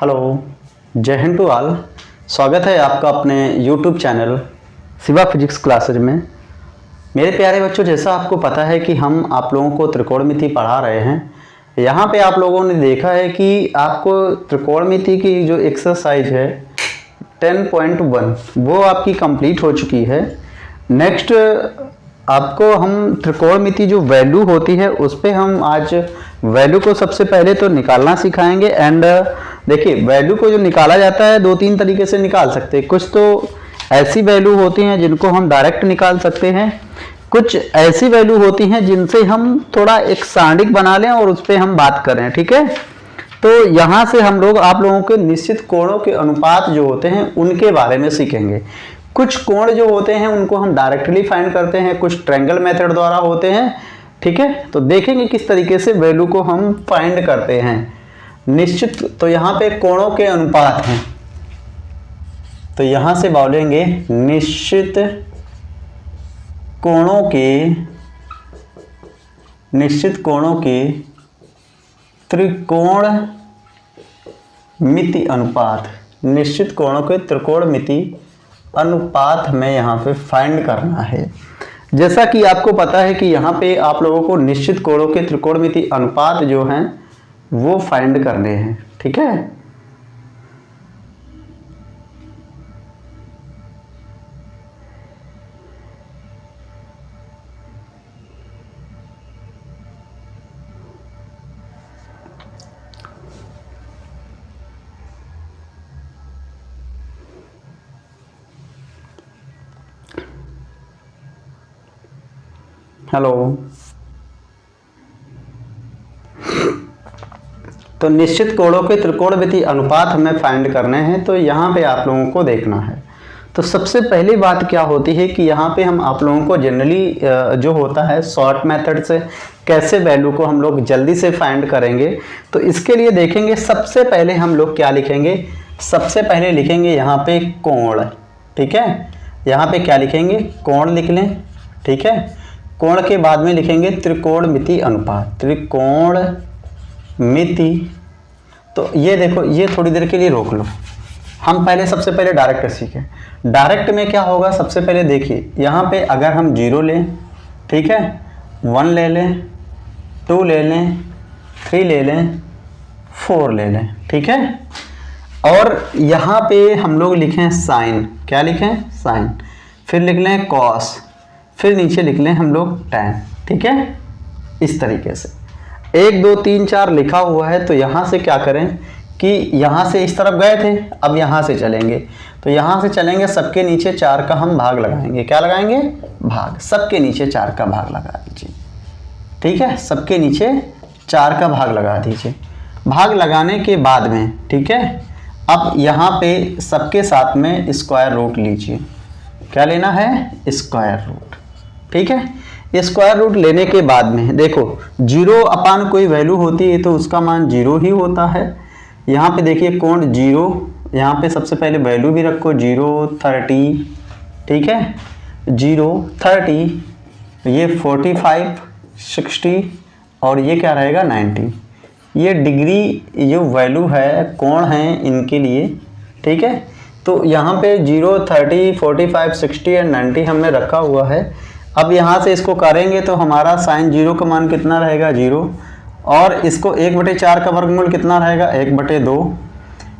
Hello, जय Hind to all. स्वागत है आपका अपने YouTube channel Shiva physics classes में। मेरे प्यारे बच्चों, जैसा आपको पता है कि हम आप लोगों को त्रिकोणमिति पढ़ा रहे हैं। यहाँ पे आप लोगों ने देखा है कि आपको त्रिकोणमिति की जो एक्सरसाइज है 10.1 वो आपकी कंप्लीट हो चुकी है। नेक्स्ट आपको हम त्रिकोणमिति जो वैल्यू होती है उस पे हम आज वैल्यू को सबसे पहले तो निकालना सिखाएंगे। एंड देखिए, वैल्यू को जो निकाला जाता है दो तीन तरीके से निकाल सकते हैं। कुछ तो ऐसी वैल्यू होती हैं जिनको हम डायरेक्ट निकाल सकते हैं, कुछ ऐसी वैल्यू होती हैं जिनसे हम थोड़ा एक सांडिक बना लें और उस पर हम बात करें। ठीक है, तो यहाँ से हम लोग आप लोगों के निश्चित कोणों के अनुपात जो होते हैं उनके बारे में सीखेंगे। कुछ कोण जो होते हैं उनको हम डायरेक्टली फाइंड करते हैं, कुछ ट्रायंगल मेथड द्वारा होते हैं। ठीक है, तो देखेंगे किस तरीके से वैल्यू को हम फाइंड करते हैं। निश्चित, तो यहाँ पे कोणों के अनुपात हैं, तो यहाँ से बोलेंगे निश्चित कोणों के त्रिकोणमिति अनुपात। निश्चित कोणों के त्रिकोणमिति अनुपात हमें यहाँ पे फाइंड करना है। जैसा कि आपको पता है कि यहाँ पे आप लोगों को निश्चित कोणों के त्रिकोणमिति अनुपात जो हैं वो फाइंड करने हैं। ठीक है, हेलो। तो निश्चित कोणों के त्रिकोणमिति अनुपात हमें फाइंड करने हैं, तो यहाँ पे आप लोगों को देखना है। तो सबसे पहली बात क्या होती है कि यहाँ पे हम आप लोगों को जनरली जो होता है शॉर्ट मेथड से कैसे वैल्यू को हम लोग जल्दी से फाइंड करेंगे। तो इसके लिए देखेंगे, सबसे पहले हम लोग क्या लिखेंगे, सबसे पहले लिखेंगे यहाँ पे कोण। ठीक है, यहाँ पे क्या लिखेंगे, कोण लिख लें। ठीक है, कोण के बाद में लिखेंगे त्रिकोणमिति अनुपात, त्रिकोणमिति। तो ये देखो, ये थोड़ी देर के लिए रोक लो, हम पहले सबसे पहले डायरेक्ट सीखें। डायरेक्ट में क्या होगा, सबसे पहले देखिए यहाँ पे अगर हम 0 लें, ठीक है, 1 ले लें, 2 ले लें, 3 ले लें, 4 ले लें। ठीक है, और यहाँ पे हम लोग लिखें साइन। क्या लिखें, साइन। फिर लिख लें कॉस, फिर नीचे लिख लें हम लोग tan। ठीक है, इस तरीके से 1 2 3 4 लिखा हुआ है। तो यहाँ से क्या करें कि यहाँ से इस तरफ गए थे, अब यहाँ से चलेंगे, तो यहाँ से चलेंगे, सबके नीचे 4 का हम भाग लगाएंगे। क्या लगाएंगे, भाग। सबके नीचे 4 का भाग लगा दीजिए। ठीक है, सबके नीचे 4 का भाग लगा दीजिए। भाग लगाने के बाद में, ठीक है, अब यहाँ पे सबके साथ में स्क्वायर रूट लीजिए। क्या लेना है, स्क्वायर रूट। ठीक है, स्क्वायर रूट लेने के बाद में देखो 0 अपान कोई वैल्यू होती है तो उसका मान 0 ही होता है। यहाँ पे देखिए कोण 0, यहाँ पे सबसे पहले वैल्यू भी रखो 0 30। ठीक है, 0 30, ये 45 60 और ये क्या रहेगा 90। ये डिग्री जो वैल्यू है, कोण है इनके लिए। ठीक है, तो यहाँ पे 0 30 45 60 एंड 90 हमने रखा हुआ है। अब यहाँ से इसको करेंगे तो हमारा साइन 0 का मान कितना रहेगा, 0। और इसको 1/4 का वर्गमूल कितना रहेगा, 1/2।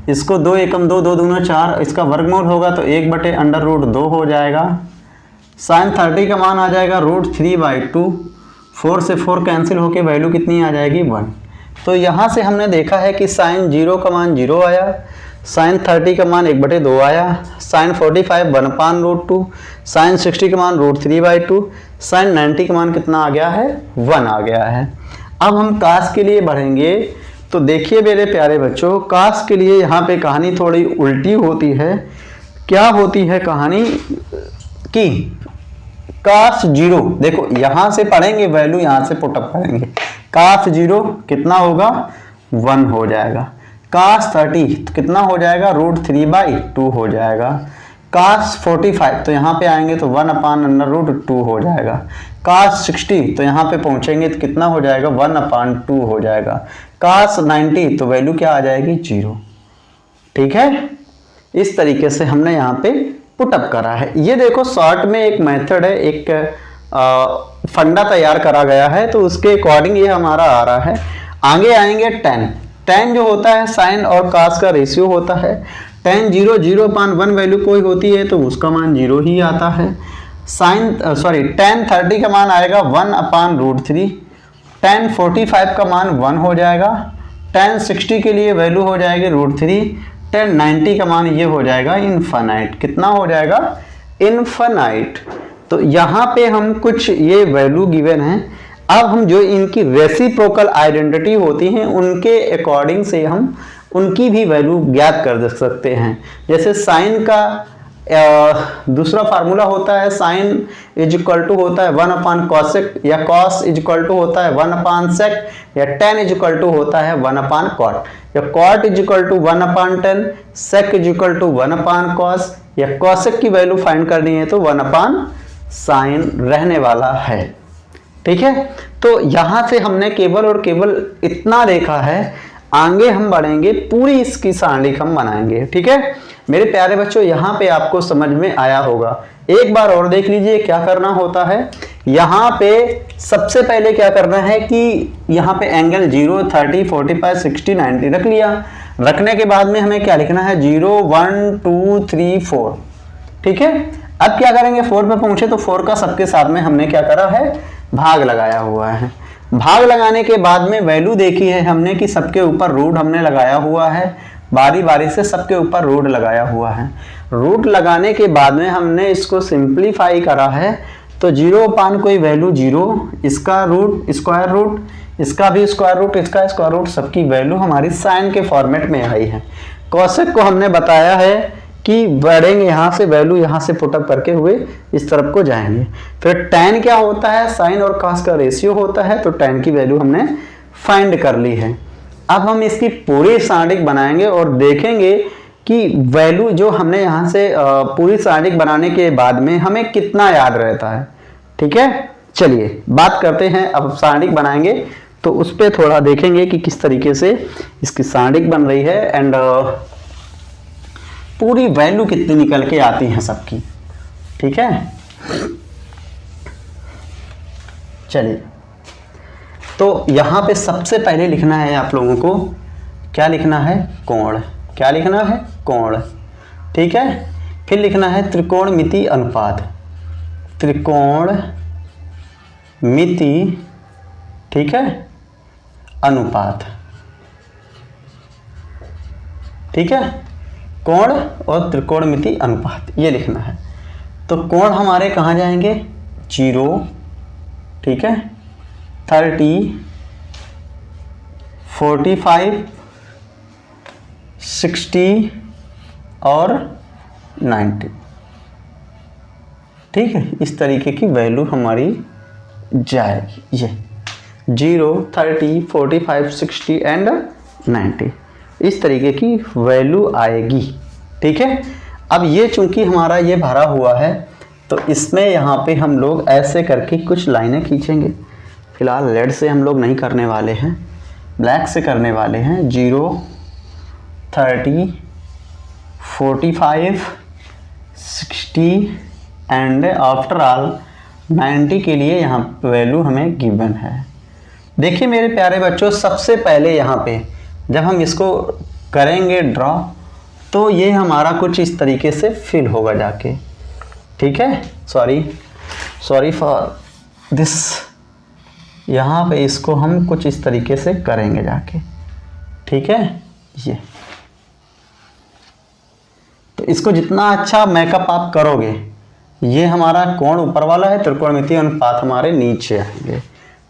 इसको 2 एकम 2 2 दूना 4, इसका वर्गमूल होगा तो 1/√2 हो जाएगा। साइन 30 का मान आ जाएगा √3/2। 4 से 4 कैंसिल होके वैल्यू कितनी आ जाएगी, 1। तो यहाँ से हमने देखा है कि साइन 0 का मान 0 आया, साइन 30 का मान 1/2 आया, साइन 45 1/√2, साइन 60 का मान √3/2, साइन 90 का मान कितना आ गया है, 1 आ गया है। अब हम कास के लिए बढ़ेंगे। तो देखिए मेरे प्यारे बच्चों, कास के लिए यहाँ पे कहानी थोड़ी उल्टी होती है। क्या होती है कहानी कि कास 0, देखो यहाँ से पढ़ेंगे वैल्यू, यहाँ से पुटअप करेंगे। कास 0 कितना होगा, 1 हो जाएगा। कास 30 तो कितना हो जाएगा, √3/2 हो जाएगा। कास 45 तो यहाँ पे आएंगे तो 1/√2 हो जाएगा। कास 60 तो यहाँ पे पहुँचेंगे तो कितना हो जाएगा, 1/2 हो जाएगा। कास 90 तो वैल्यू क्या आ जाएगी, 0। ठीक है, इस तरीके से हमने यहाँ पे पुटअप करा है। ये देखो शॉर्ट में एक मेथड है, एक फंडा तैयार करा गया है, तो उसके अकॉर्डिंग ये हमारा आ रहा है। आगे आएंगे tan जो होता है साइन और कास का रेशियो होता है। tan 0/1 वैल्यू कोई होती है तो उसका मान 0 ही आता है। tan 30 का मान आएगा 1/√3। tan 45 का मान 1 हो जाएगा। tan 60 के लिए वैल्यू हो जाएगी √3। tan 90 का मान ये हो जाएगा इनफाइनाइट। कितना हो जाएगा? इनफाइनाइट। तो यहाँ पे हम कुछ ये वैल्यू गिवन है। अब हम जो इनकी रेसिप्रोकल आइडेंटिटी होती हैं उनके अकॉर्डिंग से हम उनकी भी वैल्यू ज्ञात कर सकते हैं। जैसे साइन का दूसरा फार्मूला होता है, साइन इज इक्वल टू होता है 1/cosec, या cos इज इक्वल टू होता है 1/sec, या tan इज इक्वल टू होता है 1/cot, या cot is equal to 1/tan, sec is equal to 1/cos, या cosec की वैल्यू फाइंड करनी है तो 1/sin रहने वाला है। ठीक है, तो यहां से हमने केवल और केवल इतना देखा है। आगे हम बढ़ेंगे, पूरी इसकी सारणी हम बनाएंगे। ठीक है मेरे प्यारे बच्चों, यहाँ पे आपको समझ में आया होगा। एक बार और देख लीजिए क्या करना होता है। यहाँ पे सबसे पहले क्या करना है कि यहाँ पे एंगल 0, 30, 45, 60, 90 रख लिया। रखने के बाद में हमें क्या लिखना है? 0, 1, 2, 3, 4। ठीक है, अब क्या करेंगे? 4 पे पहुंचे तो 4 का सबके साथ में हमने क्या करा है? भाग लगाया हुआ है। भाग लगाने के बाद में वैल्यू देखी है हमने कि सबके ऊपर रूट हमने लगाया हुआ है। बारी बारी से सबके ऊपर रूट लगाया हुआ है। रूट लगाने के बाद में हमने इसको सिंप्लीफाई करा है। तो 0 कोई वैल्यू 0, इसका रूट, स्क्वायर रूट, इसका भी स्क्वायर रूट, इसका स्क्वायर रूट, सबकी वैल्यू हमारी साइन के फॉर्मेट में आई है। कॉसेक को हमने बताया है कि बढ़ेंगे यहाँ से, वैल्यू यहाँ से पुटअप करके हुए इस तरफ को जाएंगे। फिर tan क्या होता है? साइन और कॉस का रेशियो होता है। तो tan की वैल्यू हमने फाइंड कर ली है। अब हम इसकी पूरी सारणिक बनाएंगे और देखेंगे कि वैल्यू जो हमने यहाँ से पूरी सारणिक बनाने के बाद में हमें कितना याद रहता है। ठीक है, चलिए बात करते हैं। अब सारणिक बनाएंगे तो उस पर थोड़ा देखेंगे कि किस तरीके से इसकी सारणिक बन रही है एंड पूरी वैल्यू कितनी निकल के आती हैं सबकी। ठीक है, चलिए तो यहाँ पे सबसे पहले लिखना है आप लोगों को, क्या लिखना है? कोण। क्या लिखना है? कोण। ठीक है, फिर लिखना है त्रिकोणमिति अनुपात। त्रिकोणमिति, ठीक है, अनुपात। ठीक है, कोण और त्रिकोणमिति अनुपात ये लिखना है। तो कोण हमारे कहाँ जाएंगे? 0, ठीक है, 30, 45, 60 और 90। ठीक है, इस तरीके की वैल्यू हमारी जाएगी। ये 0, 30, 45, 60 एंड 90 इस तरीके की वैल्यू आएगी। ठीक है, अब ये चूंकि हमारा ये भरा हुआ है तो इसमें यहाँ पे हम लोग ऐसे करके कुछ लाइनें खींचेंगे। फिलहाल रेड से हम लोग नहीं करने वाले हैं, ब्लैक से करने वाले हैं। 0, 30, 45, 60 एंड आफ्टर ऑल 90 के लिए यहाँ वैल्यू हमें गिवन है। देखिए मेरे प्यारे बच्चों, सबसे पहले यहाँ पे जब हम इसको करेंगे ड्रॉ तो ये हमारा कुछ इस तरीके से फिल होगा जाके। ठीक है, सॉरी फॉर दिस। यहाँ पे इसको हम कुछ इस तरीके से करेंगे जाके। ठीक है, ये तो इसको जितना अच्छा मेकअप आप करोगे, ये हमारा कोण ऊपर वाला है, त्रिकोणमितीय अनुपात हमारे नीचे आएंगे।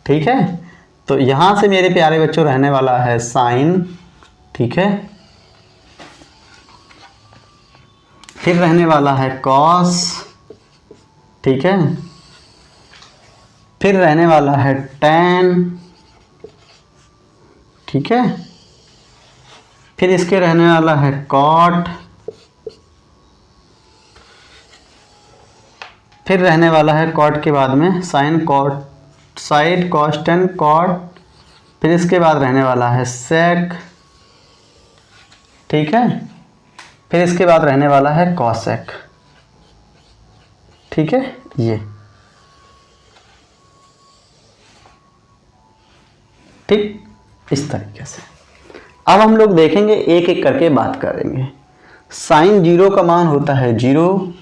ठीक है, तो यहाँ से मेरे प्यारे बच्चों रहने वाला है साइन। ठीक है, फिर रहने वाला है कॉस। ठीक है, फिर रहने वाला है tan। ठीक है, फिर इसके रहने वाला है cot। फिर रहने वाला है cot के बाद में sin, cot, side, cos, tan, cot। फिर इसके बाद रहने वाला है sec। ठीक है, फिर इसके बाद रहने वाला है कॉसेक, ठीक है, ये ठीक इस तरीके से। अब हम लोग देखेंगे, एक एक करके बात करेंगे। साइन 0 का मान होता है 0,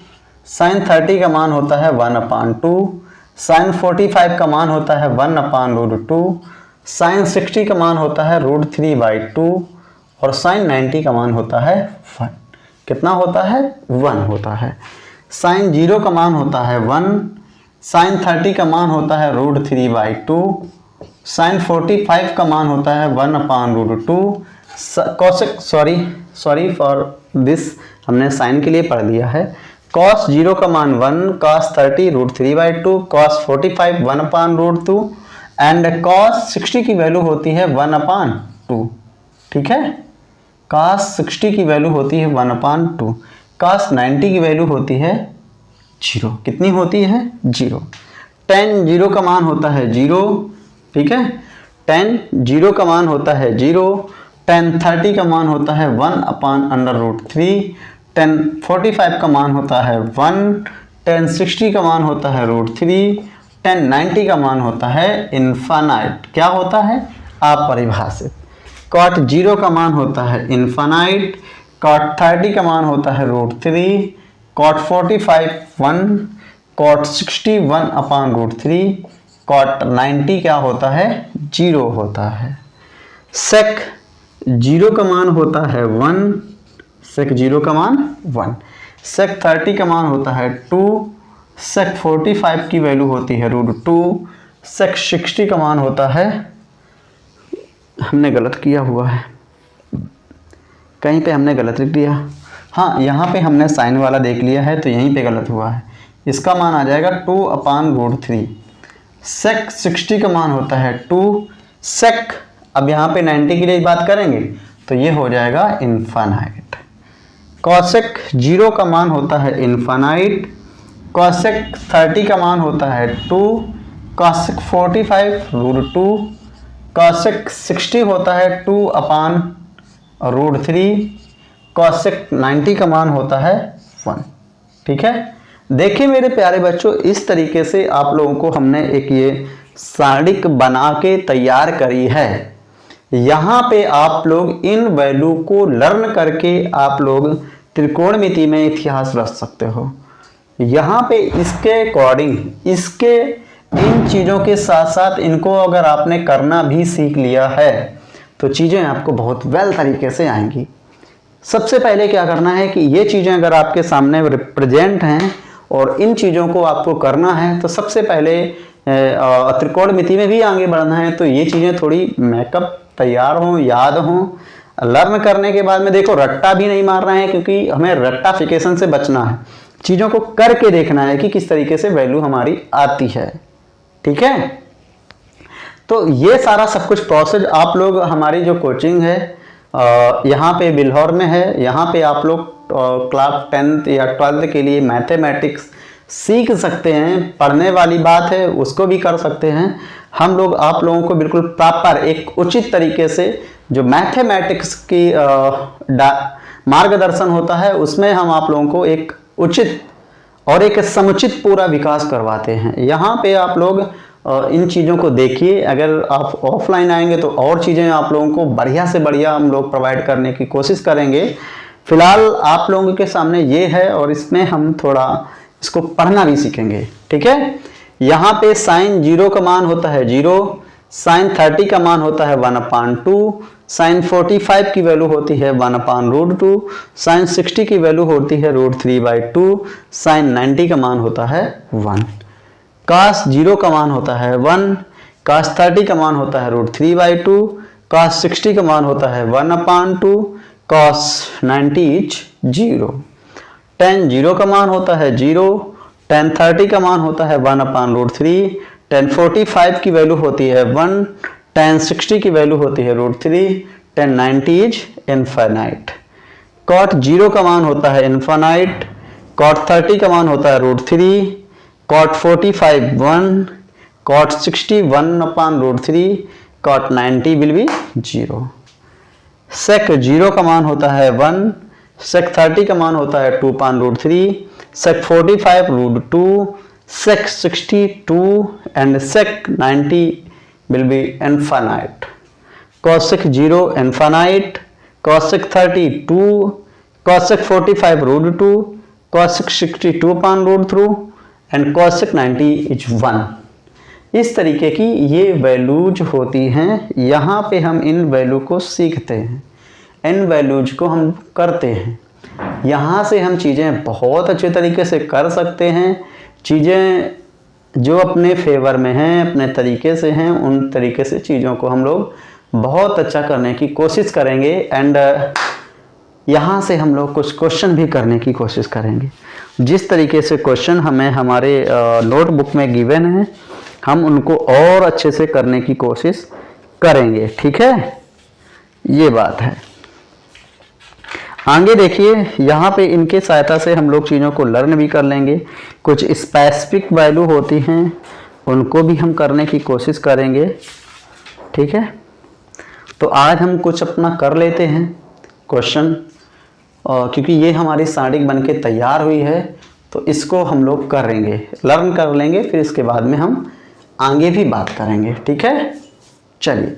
साइन 30 का मान होता है 1/2, साइन 45 का मान होता है 1/√2, साइन 60 का मान होता है √3/2 और साइन 90 का मान होता है 1। कितना होता है? 1 होता है। साइन 0 का मान होता है 1, साइन 30 का मान होता है √3/2, साइन 45 का मान होता है 1/√2, कॉसेक सॉरी फॉर दिस, हमने साइन के लिए पढ़ लिया है। कॉस 0 का मान 1, कॉस 30 √3/2, कॉस 45 1/√2 एंड कॉस 60 की वैल्यू होती है 1/2, ठीक है। कॉस 60 की वैल्यू होती है 1/2, कॉस 90 की वैल्यू होती है 0। कितनी होती है? 0। tan 0 का मान होता है 0, ठीक है। tan 0 का मान होता है 0, tan 30 का मान होता है 1/√3, tan 45 का मान होता है 1, tan 60 का मान होता है √3, tan 90 का मान होता है इनफाइनाइट। क्या होता है? अपरिभाषित। cot 0 का मान होता है इनफाइनाइट, cot 30 का मान होता है √3, cot 45 1, cot 60 1/√3, cot 90 क्या होता है? 0 होता है। sec 0 का मान होता है 1, sec 0 का मान 1, sec 30 का मान होता है 2, sec 45 की वैल्यू होती है √2, sec 60 का मान होता है, हमने गलत किया हुआ है, कहीं पे हमने गलत लिख दिया। हाँ, यहाँ पे हमने साइन वाला देख लिया है तो यहीं पे गलत हुआ है। इसका मान आ जाएगा 2/√3। sec 60 का मान होता है 2, sec अब यहाँ पे 90 के लिए बात करेंगे तो ये हो जाएगा इनफाइनाइट। cosec 0 का मान होता है इनफाइनाइट, cosec 30 का मान होता है 2, cosec 45 √2, cosec 60 होता है 2/√3, cosec 90 का मान होता है 1, ठीक है। देखिए मेरे प्यारे बच्चों, इस तरीके से आप लोगों को हमने एक ये सारणिक बना के तैयार करी है। यहाँ पे आप लोग इन वैल्यू को लर्न करके आप लोग त्रिकोणमिति में इतिहास रच सकते हो। यहाँ पे इसके अकॉर्डिंग इसके इन चीज़ों के साथ साथ इनको अगर आपने करना भी सीख लिया है तो चीज़ें आपको बहुत वेल तरीके से आएंगी। सबसे पहले क्या करना है कि ये चीज़ें अगर आपके सामने रिप्रेजेंट हैं और इन चीज़ों को आपको करना है तो सबसे पहले त्रिकोणमिति में भी आगे बढ़ना है तो ये चीज़ें थोड़ी मेकअप तैयार हों, याद हों। लर्न करने के बाद में देखो रट्टा भी नहीं मारना है क्योंकि हमें रट्टाफिकेशन से बचना है। चीज़ों को करके देखना है कि किस तरीके से वैल्यू हमारी आती है, ठीक है। तो ये सारा सब कुछ प्रोसेस आप लोग हमारी जो कोचिंग है यहाँ पे बिल्हौर में है, यहाँ पे आप लोग क्लास 10th या 12th के लिए मैथमेटिक्स सीख सकते हैं। पढ़ने वाली बात है उसको भी कर सकते हैं। हम लोग आप लोगों को बिल्कुल प्रॉपर एक उचित तरीके से जो मैथमेटिक्स की मार्गदर्शन होता है उसमें हम आप लोगों को एक उचित और एक समुचित पूरा विकास करवाते हैं। यहाँ पे आप लोग इन चीज़ों को देखिए। अगर आप ऑफलाइन आएंगे तो और चीज़ें आप लोगों को बढ़िया से बढ़िया हम लोग प्रोवाइड करने की कोशिश करेंगे। फिलहाल आप लोगों के सामने ये है और इसमें हम थोड़ा इसको पढ़ना भी सीखेंगे, ठीक है। यहाँ पे साइन 0 का मान होता है 0, साइन 30 का मान होता है 1/2, साइन 45 की वैल्यू होती है 1/√2, साइन 60 की वैल्यू होती है √3/2, साइन 90 का मान होता है 1, cos 0 का मान होता है 1, cos 30 का मान होता है √3/2, cos 60 का मान होता है 1/2, cos 90 इज 0, tan 0 का मान होता है 0, tan 30 का मान होता है 1/√3, tan 45 की वैल्यू होती है 1, tan 60 की वैल्यू होती है √3, tan 90 इज इनफाइनाइट। cot 0 का मान होता है इनफाइनाइट, cot 30 का मान होता है √3, cot 45 1, cot 60 1/√3, cot 90 will be 0। sec 0 का मान होता है 1, सेक 30 का मान होता है 2/√3, सेक 45 √2, सेक 62 and sec 90 will be infinite. Cosec 0 infinite, cosec 30 2, cosec 45 √2, cosec 62 √3 and cosec 90 is 1. इस तरीके की ये वैल्यूज होती हैं। यहाँ पे हम इन वैल्यू को सीखते हैं, इन वैल्यूज को हम करते हैं। यहाँ से हम चीज़ें बहुत अच्छे तरीके से कर सकते हैं। चीज़ें जो अपने फेवर में हैं, अपने तरीके से हैं, उन तरीके से चीज़ों को हम लोग बहुत अच्छा करने की कोशिश करेंगे। एंड यहाँ से हम लोग कुछ क्वेश्चन भी करने की कोशिश करेंगे। जिस तरीके से क्वेश्चन हमें हमारे नोटबुक में गिवन है, हम उनको और अच्छे से करने की कोशिश करेंगे। ठीक है, ये बात है। आगे देखिए, यहाँ पे इनके सहायता से हम लोग चीज़ों को लर्न भी कर लेंगे। कुछ स्पेसिफिक वैल्यू होती हैं, उनको भी हम करने की कोशिश करेंगे। ठीक है, तो आज हम कुछ अपना कर लेते हैं क्वेश्चन, क्योंकि ये हमारी साडिक बन के तैयार हुई है, तो इसको हम लोग करेंगे, लर्न कर लेंगे। फिर इसके बाद में हम आगे भी बात करेंगे। ठीक है, चलिए।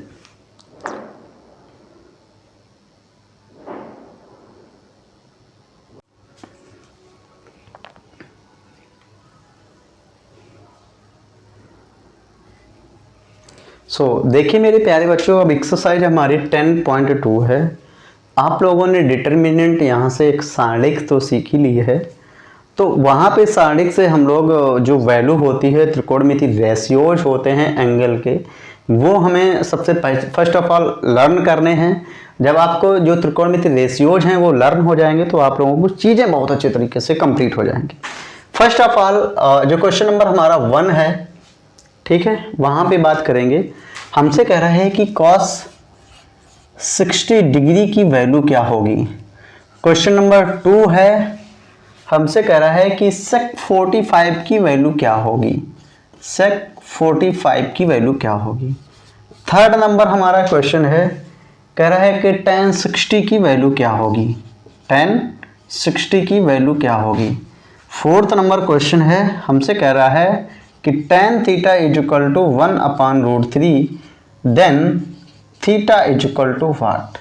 देखिए मेरे प्यारे बच्चों, अब एक्सरसाइज हमारी 10.2 है। आप लोगों ने डिटर्मिनेंट यहाँ से एक साडिक तो सीख ही ली है, तो वहाँ पे साडिक से हम लोग जो वैल्यू होती है, त्रिकोणमिति रेशियोज होते हैं एंगल के, वो हमें सबसे फर्स्ट ऑफ ऑल लर्न करने हैं। जब आपको जो त्रिकोणमिति रेशियोज हैं वो लर्न हो जाएंगे, तो आप लोगों को चीज़ें बहुत अच्छे तरीके से कंप्लीट हो जाएंगी। फर्स्ट ऑफ ऑल जो क्वेश्चन नंबर हमारा 1 है, ठीक है, वहाँ पे बात करेंगे। हमसे कह रहा है कि cos 60 डिग्री की वैल्यू क्या होगी। क्वेश्चन नंबर 2 है, हमसे कह रहा है कि sec 45 की वैल्यू क्या होगी। sec 45 की वैल्यू क्या होगी। थर्ड नंबर हमारा क्वेश्चन है, कह रहा है कि tan 60 की वैल्यू क्या होगी। tan 60 की वैल्यू क्या होगी। फोर्थ नंबर क्वेश्चन है, हमसे कह रहा है कि tan theta is equal to 1/√3, then theta is equal to what.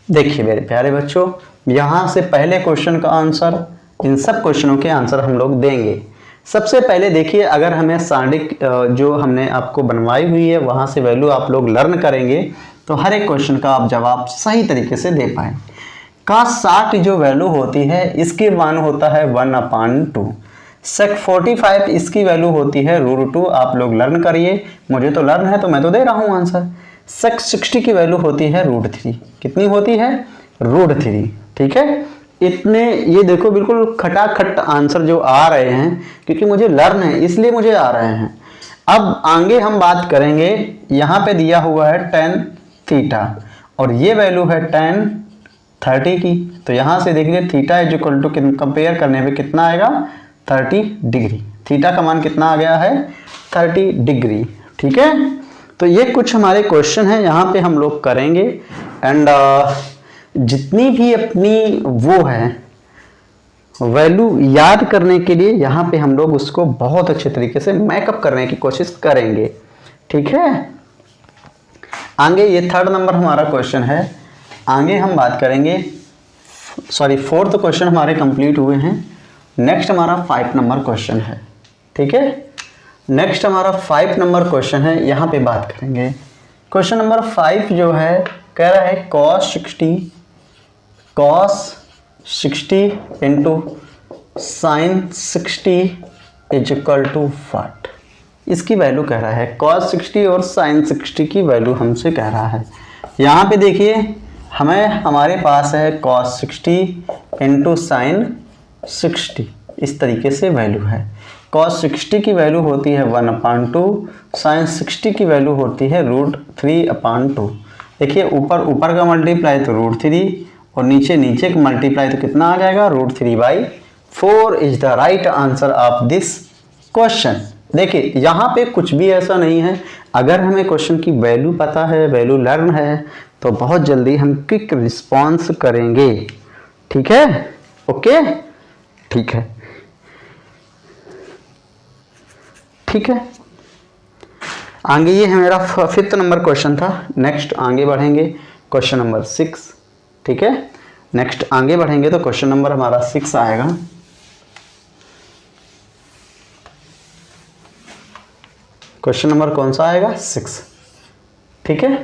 देखिए मेरे प्यारे बच्चों, यहाँ से पहले क्वेश्चन का आंसर, इन सब क्वेश्चनों के आंसर हम लोग देंगे। सबसे पहले देखिए, अगर हमें साडिक जो हमने आपको बनवाई हुई है वहाँ से वैल्यू आप लोग लर्न करेंगे, तो हर एक क्वेश्चन का आप जवाब सही तरीके से दे पाएँ। cos 60 जो वैल्यू होती है, इसके मान होता है 1/2। sec 45 इसकी वैल्यू होती है √2। आप लोग लर्न करिए, मुझे तो लर्न है तो मैं तो दे रहा हूँ आंसर। sec 60 की वैल्यू होती है √3। कितनी होती है? √3। ठीक है, इतने ये देखो बिल्कुल खटाखट आंसर जो आ रहे हैं, क्योंकि मुझे लर्न है इसलिए मुझे आ रहे हैं। अब आगे हम बात करेंगे, यहाँ पे दिया हुआ है tan थीटा और ये वैल्यू है tan 30 की, तो यहाँ से देखिए theta is equal to compare करने पे कितना आएगा, 30 डिग्री। थीटा का मान कितना आ गया है, 30 डिग्री। ठीक है, तो ये कुछ हमारे क्वेश्चन हैं, यहाँ पे हम लोग करेंगे। एंड जितनी भी अपनी वो है वैल्यू याद करने के लिए, यहाँ पे हम लोग उसको बहुत अच्छे तरीके से मैकअप करने की कोशिश करेंगे। ठीक है, आगे ये थर्ड नंबर हमारा क्वेश्चन है। आगे हम बात करेंगे, सॉरी फोर्थ क्वेश्चन हमारे कंप्लीट हुए हैं। नेक्स्ट हमारा 5 नंबर क्वेश्चन है। ठीक है, नेक्स्ट हमारा 5 नंबर क्वेश्चन है, यहाँ पे बात करेंगे। क्वेश्चन नंबर 5 जो है, कह रहा है cos 60 into sin 60 is equal to what. इसकी वैल्यू कह रहा है, cos 60 और sin 60 की वैल्यू हमसे कह रहा है। यहाँ पे देखिए, हमारे पास है cos 60 इंटू sin 60, इस तरीके से वैल्यू है। cos 60 की वैल्यू होती है 1/2, sin 60 की वैल्यू होती है √3/2। देखिए ऊपर का मल्टीप्लाई तो √3 और नीचे का मल्टीप्लाई तो कितना आ जाएगा, √3/4 is the right answer of this question. देखिए यहाँ पे कुछ भी ऐसा नहीं है, अगर हमें क्वेश्चन की वैल्यू पता है, वैल्यू लर्न है, तो बहुत जल्दी हम क्विक रिस्पॉन्स करेंगे। ठीक है, ओके, ठीक है, ठीक है। आगे ये है मेरा 5th नंबर क्वेश्चन था। नेक्स्ट आगे बढ़ेंगे क्वेश्चन नंबर 6, ठीक है। नेक्स्ट आगे बढ़ेंगे तो क्वेश्चन नंबर हमारा 6 आएगा। क्वेश्चन नंबर कौन सा आएगा? 6, ठीक है।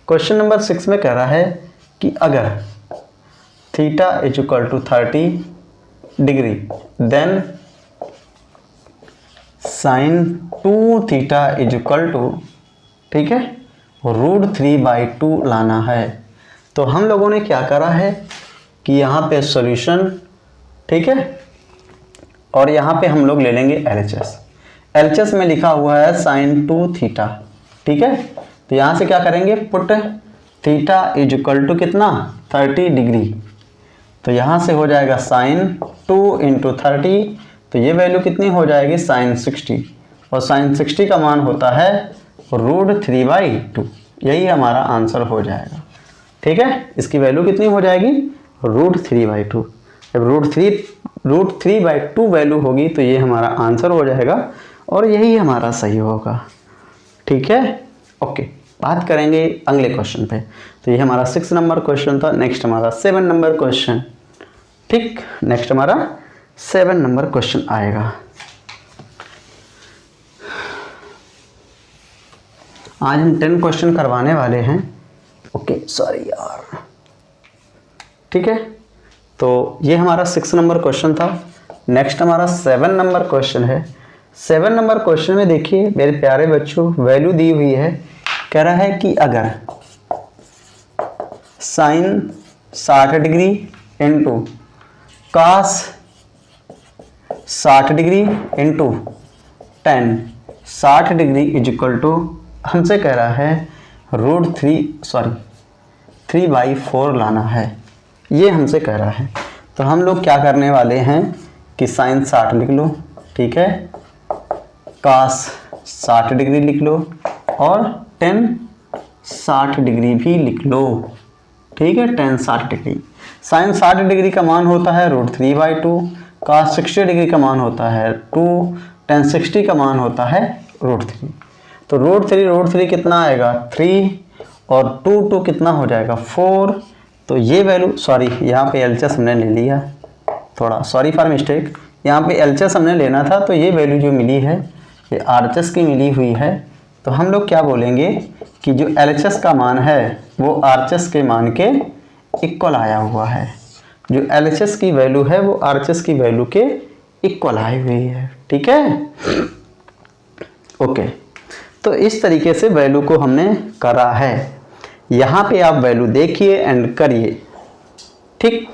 क्वेश्चन नंबर 6 में कह रहा है कि अगर theta is equal to 30 degree then sine 2 theta is equal to, ठीक है, √3/2 लाना है। तो हम लोगों ने क्या करा है कि यहाँ पे सॉल्यूशन, ठीक है, और यहाँ पे हम लोग ले लेंगे LHS। LHS में लिखा हुआ है साइन 2 थीटा, ठीक है। तो यहाँ से क्या करेंगे, put theta is equal to कितना, 30 डिग्री। तो यहाँ से हो जाएगा साइन 2 × 30, तो ये वैल्यू कितनी हो जाएगी, साइन 60, और साइन 60 का मान होता है √3/2। यही हमारा आंसर हो जाएगा, ठीक है। इसकी वैल्यू कितनी हो जाएगी, √3/2। जब √3/2 वैल्यू होगी तो ये हमारा आंसर हो जाएगा और यही हमारा सही होगा, ठीक है, ओके। बात करेंगे अगले क्वेश्चन पे। तो ये हमारा 6 नंबर क्वेश्चन था। नेक्स्ट हमारा 7 नंबर क्वेश्चन, ठीक। नेक्स्ट हमारा 7 नंबर क्वेश्चन आएगा। आज हम 10 क्वेश्चन करवाने वाले हैं, ओके, सॉरी यार, ठीक है। तो ये हमारा 6 नंबर क्वेश्चन था। नेक्स्ट हमारा 7 नंबर क्वेश्चन है। 7 नंबर क्वेश्चन में देखिए मेरे प्यारे बच्चों, वैल्यू दी हुई है। कह रहा है कि अगर sine 60 degree into cos 60 degree into tan 60 degree is equal to, हमसे कह रहा है √3/4 लाना है, ये हमसे कह रहा है। तो हम लोग क्या करने वाले हैं कि साइन 60 लिख लो, ठीक है, कास 60 डिग्री लिख लो और टेन 60 डिग्री भी लिख लो, ठीक है। टेन 60 डिग्री, साइन 60 डिग्री का मान होता है √3/2, कास 60 डिग्री का मान होता है 2, टेन 60 का मान होता है √3। तो √3 कितना आएगा, 3, और 2 कितना हो जाएगा, 4। तो ये वैल्यू, सॉरी यहाँ पे LHS हमने ले लिया, थोड़ा सॉरी फॉर मिस्टेक, यहाँ पे LHS हमने लेना था। तो ये वैल्यू जो मिली है ये RHS की मिली हुई है। तो हम लोग क्या बोलेंगे कि जो LHS का मान है वो RHS के मान के इक्वल आया हुआ है। जो LHS की वैल्यू है वो RHS की वैल्यू के इक्वल आई हुई है, ठीक है, ओके। तो इस तरीके से वैल्यू को हमने करा है। यहाँ पे आप वैल्यू देखिए एंड करिए, ठीक।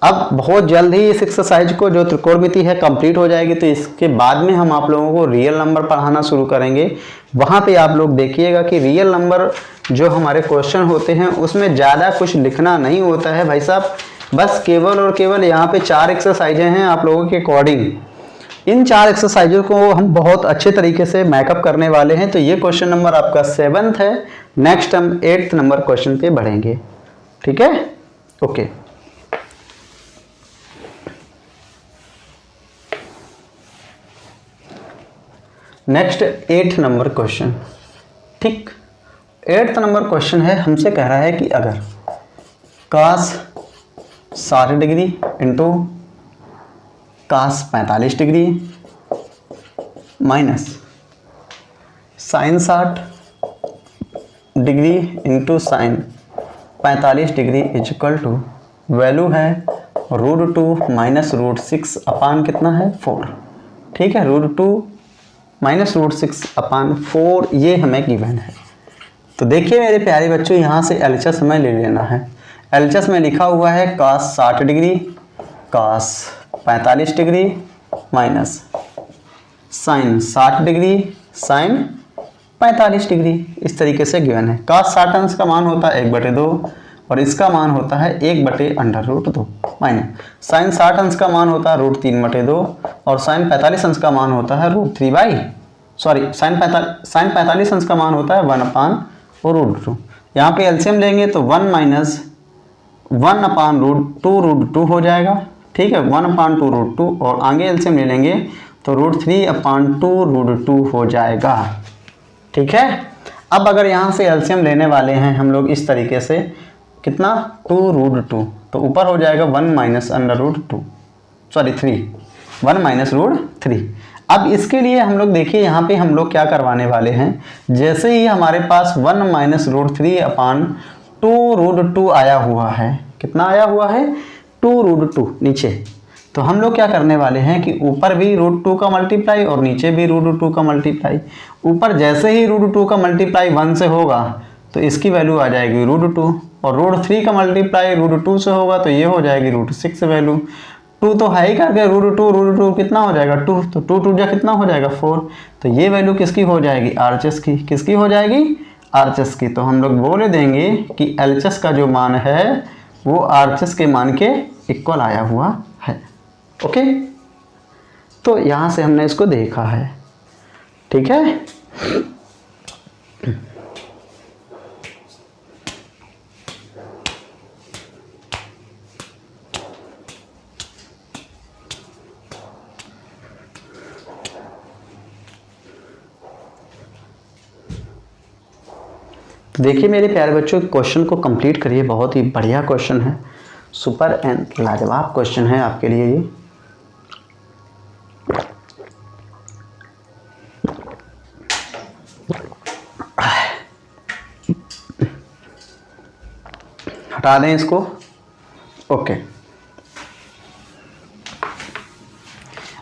अब बहुत जल्द ही इस एक्सरसाइज को जो त्रिकोणमिति है कंप्लीट हो जाएगी। तो इसके बाद में हम आप लोगों को रियल नंबर पढ़ाना शुरू करेंगे। वहाँ पे आप लोग देखिएगा कि रियल नंबर जो हमारे क्वेश्चन होते हैं उसमें ज़्यादा कुछ लिखना नहीं होता है भाई साहब, बस केवल और केवल यहाँ पे 4 एक्सरसाइजें हैं आप लोगों के अकॉर्डिंग। इन 4 एक्सरसाइजों को हम बहुत अच्छे तरीके से मैकअप करने वाले हैं। तो ये क्वेश्चन नंबर आपका 7th है। नेक्स्ट हम 8th नंबर क्वेश्चन पे बढ़ेंगे, ठीक है, okay. Next 8th number question, ठीक। 8th नंबर क्वेश्चन है, हमसे कह रहा है कि अगर cos 60 degree into cos 45 degree minus sine 60 degree into sine 45 degree is equal to, value है √2 माइनस √6 अपान कितना है 4, ठीक है। √2 माइनस √6 अपान 4 ये हमें गिवन है। तो देखिए मेरे प्यारे बच्चों, यहाँ से LHS हमें ले लेना है। LHS में लिखा हुआ है cos 60 degree cos 45 degree minus sine 60 degree sine 45 degree, इस तरीके से गिवन है। कास 60 अंश का मान होता है 1/2 और इसका मान होता है 1/√2 माइनस साइन 60 अंश का मान होता है √3/2 और साइन 45 अंश का मान होता है साइन 45 अंश का मान होता है 1/√2। यहाँ पे एलसीएम लेंगे तो 1 माइनस 1/√2 हो जाएगा, ठीक है, 1/2√2 और आगे एलसीएम ले लेंगे तो √3/2√2 हो जाएगा, ठीक है। अब अगर यहाँ से एलसीएम लेने वाले हैं हम लोग इस तरीके से, कितना 2√2, तो ऊपर हो जाएगा 1 -√3। अब इसके लिए हम लोग देखिए यहाँ पे हम लोग क्या करवाने वाले हैं, जैसे ही हमारे पास 1 -√3/2√2 आया हुआ है, कितना आया हुआ है 2√2 नीचे, तो हम लोग क्या करने वाले हैं कि ऊपर भी √2 का मल्टीप्लाई और नीचे भी √2 का मल्टीप्लाई। ऊपर जैसे ही √2 का मल्टीप्लाई 1 से होगा तो इसकी वैल्यू आ जाएगी √2 और √3 का मल्टीप्लाई √2 से होगा तो ये हो जाएगी √6 वैल्यू। 2 तो है ही करके √2 कितना हो जाएगा 2, तो 2 2 जा कितना हो जाएगा 4, तो ये वैल्यू किसकी हो जाएगी RHS की, किसकी हो जाएगी RHS की। तो हम लोग बोल देंगे कि LHS का जो मान है वो RHS के मान के इक्वल आया हुआ है, ओके। तो यहाँ से हमने इसको देखा है, ठीक है। देखिए मेरे प्यारे बच्चों, क्वेश्चन को कंप्लीट करिए, बहुत ही बढ़िया क्वेश्चन है, सुपर एंड लाजवाब क्वेश्चन है आपके लिए ये। हटा दें इसको, ओके।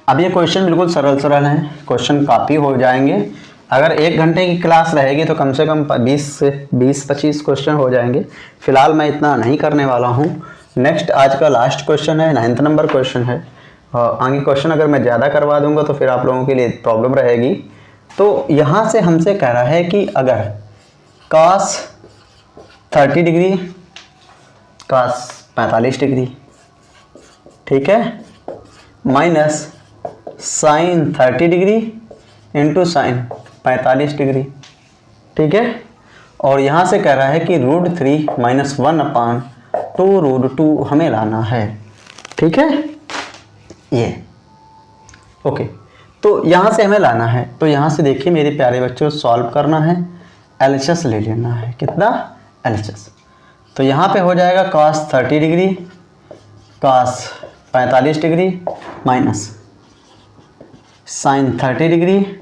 अब ये क्वेश्चन बिल्कुल सरल है, क्वेश्चन काफ़ी हो जाएंगे। अगर 1 घंटे की क्लास रहेगी तो कम से कम 20 से 20-25 क्वेश्चन हो जाएंगे। फिलहाल मैं इतना नहीं करने वाला हूँ। नेक्स्ट आज का लास्ट क्वेश्चन है, 9th नंबर क्वेश्चन है। आगे क्वेश्चन अगर मैं ज़्यादा करवा दूंगा तो फिर आप लोगों के लिए प्रॉब्लम रहेगी। तो यहाँ से हमसे कह रहा है कि अगर cos 30 डिग्री, cos 45 डिग्री, ठीक है, minus sin 30 degree into sin 45 degree, ठीक है। और यहाँ से कह रहा है कि √3 - 1/2√2 हमें लाना है, ठीक है, ये ओके। तो यहाँ से हमें लाना है, तो यहाँ से देखिए मेरे प्यारे बच्चों, सॉल्व करना है, LHS ले लेना है, कितना LHS। तो यहाँ पे हो जाएगा cos 30 degree, cos 45 degree minus sin 30 degree,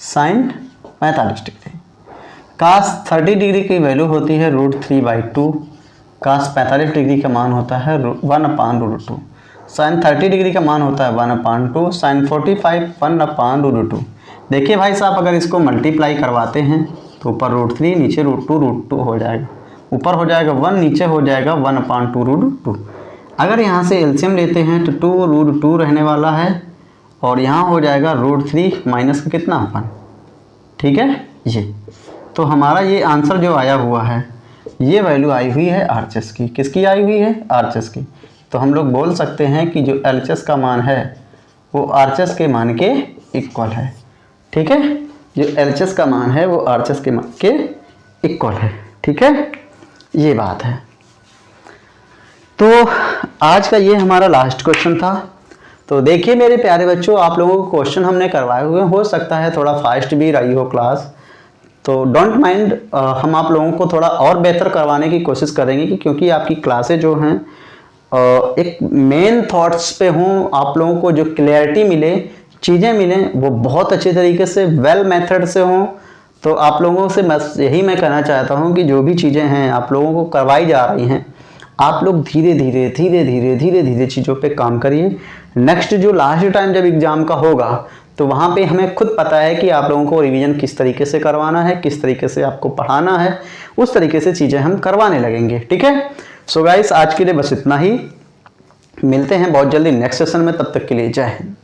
sin 45 degree. cos 30 degree की वैल्यू होती है √3/2, cos 45 डिग्री का मान होता है 1/√2, sin 30 डिग्री का मान होता है 1/2, sin 45 1/√2। देखिए भाई साहब, अगर इसको मल्टीप्लाई करवाते हैं तो ऊपर √3 नीचे √2 हो जाएगा, ऊपर हो जाएगा 1 नीचे हो जाएगा 1/2√2। अगर यहाँ से एलसीएम लेते हैं तो 2√2 रहने वाला है और यहाँ हो जाएगा √3 माइनस का कितना 1, ठीक है ये। तो हमारा ये आंसर जो आया हुआ है, ये वैल्यू आई हुई है RHS की, किसकी आई हुई है RHS की। तो हम लोग बोल सकते हैं कि जो LHS का मान है वो RHS के मान के इक्वल है, ठीक है, जो LHS का मान है वो RHS के मान के इक्वल है, ठीक है, ये बात है। तो आज का ये हमारा लास्ट क्वेश्चन था। तो देखिए मेरे प्यारे बच्चों, आप लोगों को क्वेश्चन हमने करवाए हुए, हो सकता है थोड़ा फास्ट भी रही हो क्लास, तो डोंट माइंड, हम आप लोगों को थोड़ा और बेहतर करवाने की कोशिश करेंगे कि क्योंकि आपकी क्लासें जो हैं एक मेन थॉट्स पे हों, आप लोगों को जो क्लैरिटी मिले, चीज़ें मिलें, वो बहुत अच्छे तरीके से वेल मेथड से हों। तो आप लोगों से बस यही मैं कहना चाहता हूँ कि जो भी चीज़ें हैं आप लोगों को करवाई जा रही हैं, आप लोग धीरे धीरे चीज़ों पे काम करिए। नेक्स्ट जो लास्ट टाइम जब एग्ज़ाम का होगा तो वहाँ पे हमें खुद पता है कि आप लोगों को रिवीजन किस तरीके से करवाना है, किस तरीके से आपको पढ़ाना है, उस तरीके से चीज़ें हम करवाने लगेंगे, ठीक है। सो गाइस, आज के लिए बस इतना ही, मिलते हैं बहुत जल्दी नेक्स्ट सेशन में, तब तक के लिए जय हिंद।